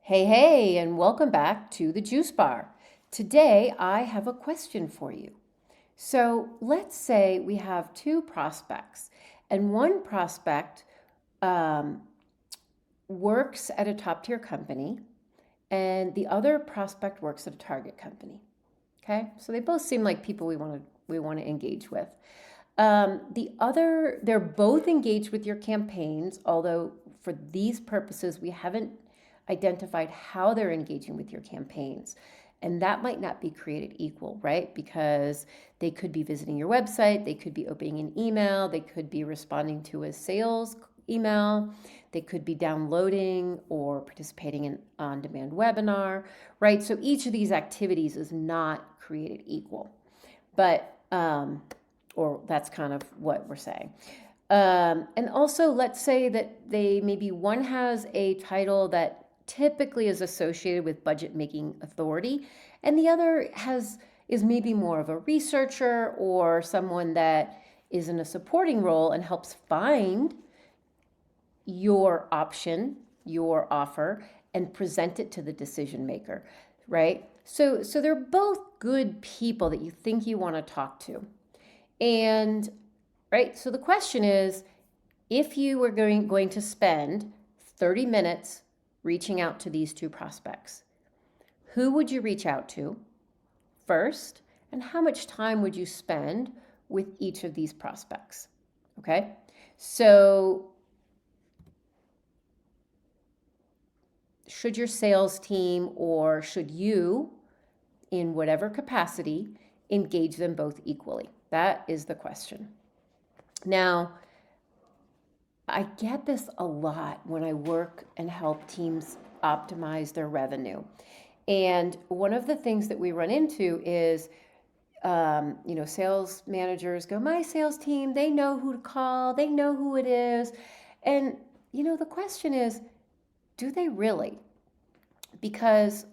Hey, hey, and welcome back to the Juice Bar. Today, I have a question for you. So, let's say we have two prospects, and one prospect um, works at a top tier company, and the other prospect works at a target company. Okay, so they both seem like people we want to engage with. They're both engaged with your campaigns, although for these purposes, we haven't identified how they're engaging with your campaigns. And that might not be created equal, right? Because they could be visiting your website, they could be opening an email, they could be responding to a sales email, they could be downloading or participating in on-demand webinar, right? So each of these activities is not created equal. But or that's kind of what we're saying. And also, let's say that maybe one has a title that typically is associated with budget making authority, and the other is maybe more of a researcher or someone that is in a supporting role and helps find your option, your offer, and present it to the decision maker, right? So they're both good people that you think you want to talk to. And right, so the question is, if you were going to spend 30 minutes reaching out to these two prospects, who would you reach out to first, and how much time would you spend with each of these prospects? Okay, so should your sales team or should you, in whatever capacity, engage them both equally? That is the question. Now, I get this a lot when I work and help teams optimize their revenue. And one of the things that we run into is, sales managers go, my sales team, they know who to call, they know who it is. And, the question is, do they really? Because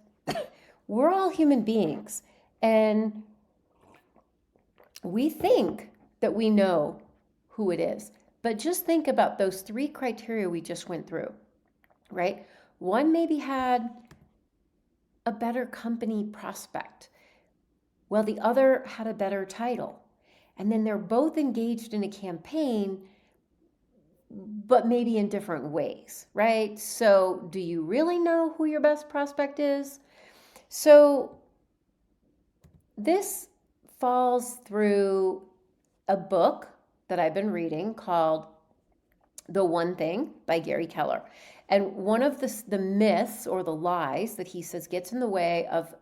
we're all human beings and we think that we know who it is. But just think about those three criteria we just went through, right? One maybe had a better company prospect, while the other had a better title. And then they're both engaged in a campaign, but maybe in different ways, right? So, do you really know who your best prospect is? So, this falls through a book that I've been reading called The One Thing by Gary Kellar. And one of the myths or the lies that he says gets in the way of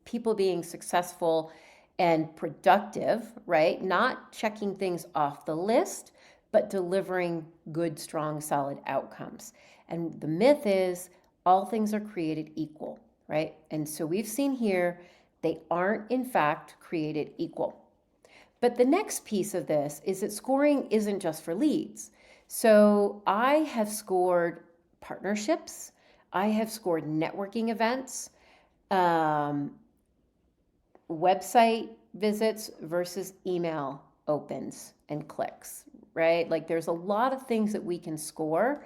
people being successful and productive, right? Not checking things off the list, but delivering good, strong, solid outcomes. And the myth is all things are created equal, right? And so we've seen here they aren't, in fact, created equal. But the next piece of this is that scoring isn't just for leads. So I have scored partnerships, I have scored networking events, um, website visits versus email opens and clicks, right? Like there's a lot of things that we can score.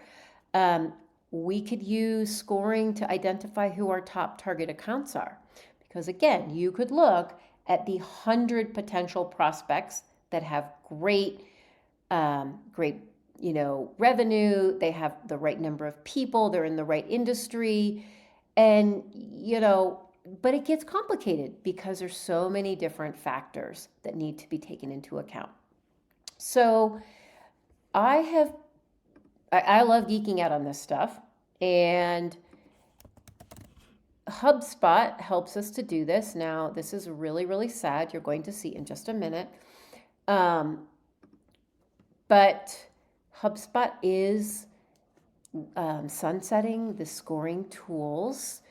Um, we could use scoring to identify who our top target accounts are. Because again, you could look at the 100 potential prospects that have great, revenue. They have the right number of people. They're in the right industry, and but it gets complicated because there's so many different factors that need to be taken into account. So I have, I love geeking out on this stuff, and HubSpot helps us to do this. Now, this is really, really sad. You're going to see in just a minute. But HubSpot is sunsetting the scoring tools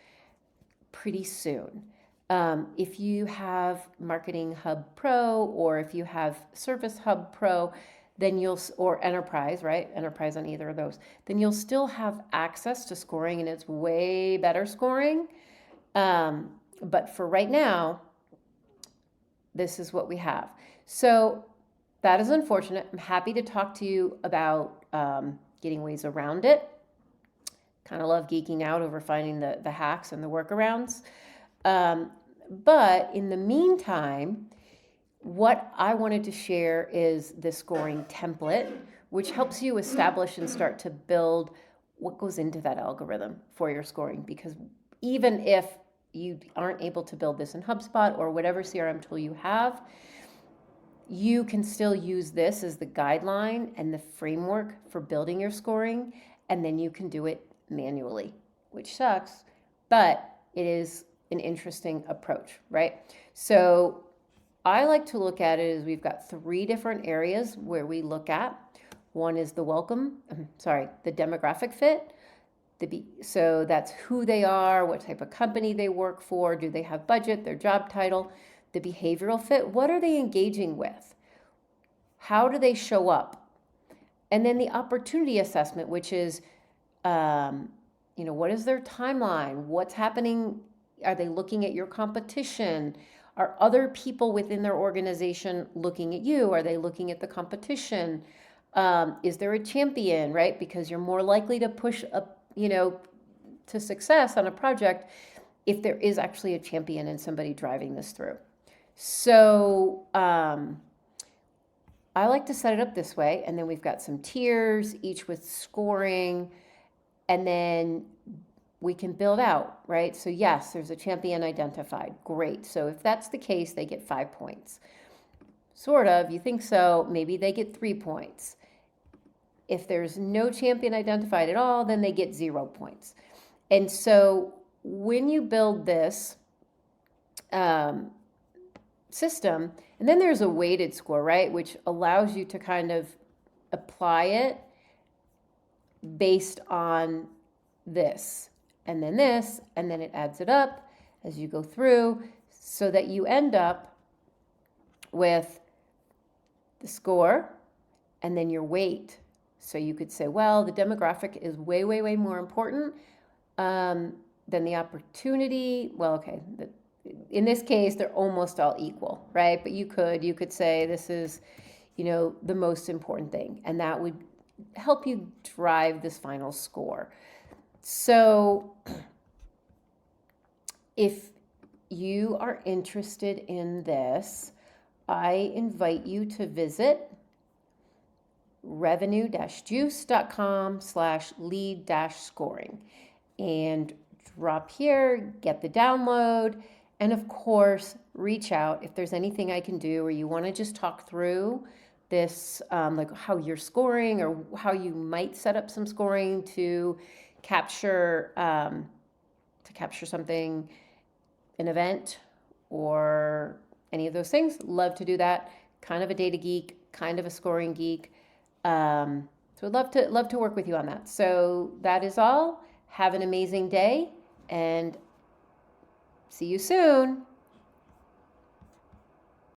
pretty soon. If you have Marketing Hub Pro or if you have Service Hub Pro, then or Enterprise, right? Enterprise on either of those, then you'll still have access to scoring and it's way better scoring. But for right now, this is what we have. So that is unfortunate. I'm happy to talk to you about getting ways around it. Kind of love geeking out over finding the hacks and the workarounds. Um, but in the meantime, what I wanted to share is the scoring template, which helps you establish and start to build what goes into that algorithm for your scoring. Because even if you aren't able to build this in HubSpot or whatever CRM tool you have, you can still use this as the guideline and the framework for building your scoring, and then you can do it manually, which sucks, but it is an interesting approach, right? So I like to look at it as we've got 3 different areas where we look at. One is the the demographic fit. So that's who they are, what type of company they work for, do they have budget, their job title. The behavioral fit, what are they engaging with? How do they show up? And then the opportunity assessment, which is, what is their timeline? What's happening? Are they looking at your competition? Are other people within their organization looking at you? Are they looking at the competition? Is there a champion, right? Because you're more likely to push to success on a project if there is actually a champion and somebody driving this through. So I like to set it up this way, and then we've got some tiers, each with scoring, and then we can build out, right? So yes, there's a champion identified. Great. So if that's the case, they get 5 points. Sort of, you think so, maybe they get 3 points. If there's no champion identified at all, then they get 0 points. And so when you build this system, and then there's a weighted score, right, which allows you to kind of apply it based on this, and then this, and then it adds it up as you go through, so that you end up with the score and then your weight. So you could say, well, the demographic is way, way, way more important than the opportunity. Well, okay, in this case, they're almost all equal, right? But you could say this is, the most important thing, and that would help you drive this final score. So if you are interested in this, I invite you to visit revenue-juice.com/lead-scoring and drop here, get the download, and of course, reach out if there's anything I can do, or you want to just talk through this, like how you're scoring or how you might set up some scoring to capture something, an event, or any of those things. Love to do that. Kind of a data geek, kind of a scoring geek. So I'd love to work with you on that. So that is all. Have an amazing day and see you soon.